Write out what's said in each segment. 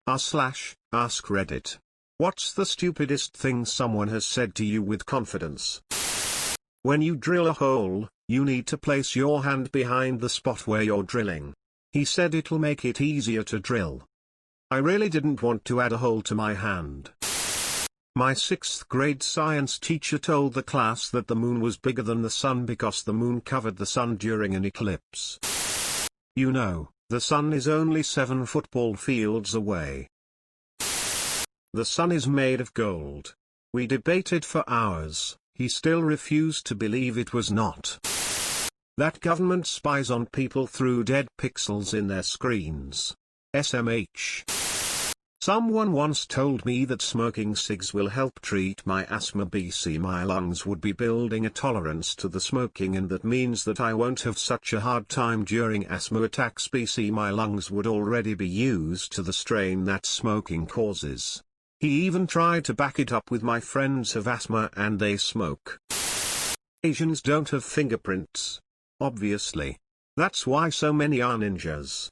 r/askreddit. What's the stupidest thing someone has said to you with confidence? When you drill a hole, you need to place your hand behind the spot where you're drilling. He said it'll make it easier to drill. I really didn't want to add a hole to my hand. My 6th grade science teacher told the class that the moon was bigger than the sun because the moon covered the sun during an eclipse. You know, the sun is only 7 football fields away. The sun is made of gold. We debated for hours, he still refused to believe it was not. That government spies on people through dead pixels in their screens. SMH. Someone once told me that smoking cigs will help treat my asthma. My lungs would be building a tolerance to the smoking, and that means that I won't have such a hard time during asthma attacks. My lungs would already be used to the strain that smoking causes. He even tried to back it up with my friends have asthma and they smoke. Asians don't have fingerprints. Obviously. That's why so many are ninjas.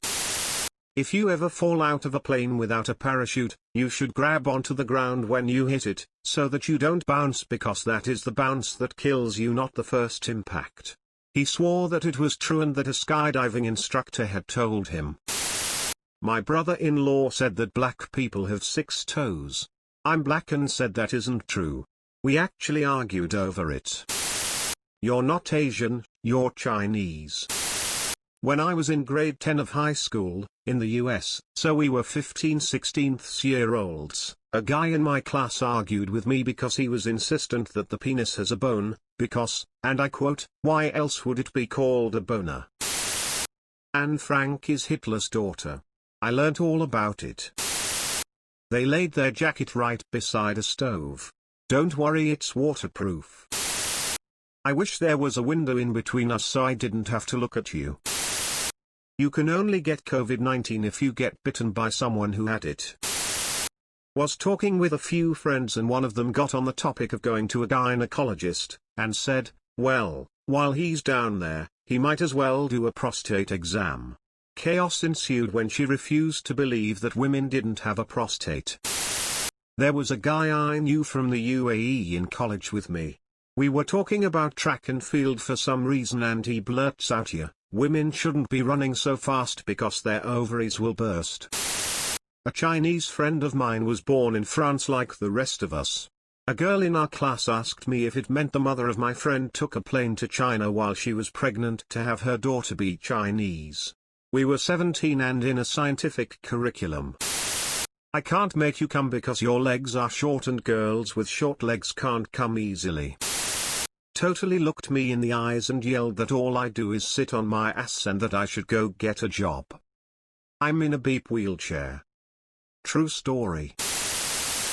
If you ever fall out of a plane without a parachute, you should grab onto the ground when you hit it, so that you don't bounce, because that is the bounce that kills you, not the first impact. He swore that it was true and that a skydiving instructor had told him. My brother-in-law said that black people have 6 toes. I'm black and said that isn't true. We actually argued over it. You're not Asian, you're Chinese. When I was in grade 10 of high school, in the US, so we were 15-16-year-olds, a guy in my class argued with me because he was insistent that the penis has a bone, because, and I quote, why else would it be called a boner? Anne Frank is Hitler's daughter. I learnt all about it. They laid their jacket right beside a stove. Don't worry, it's waterproof. I wish there was a window in between us so I didn't have to look at you. You can only get COVID-19 if you get bitten by someone who had it. Was talking with a few friends and one of them got on the topic of going to a gynecologist, and said, well, while he's down there, he might as well do a prostate exam. Chaos ensued when she refused to believe that women didn't have a prostate. There was a guy I knew from the UAE in college with me. We were talking about track and field for some reason and he blurts out, yeah, women shouldn't be running so fast because their ovaries will burst. A Chinese friend of mine was born in France like the rest of us. A girl in our class asked me if it meant the mother of my friend took a plane to China while she was pregnant to have her daughter be Chinese. We were 17 and in a scientific curriculum. I can't make you come because your legs are short and girls with short legs can't come easily. Totally looked me in the eyes and yelled that all I do is sit on my ass and that I should go get a job. I'm in a beep wheelchair. True story.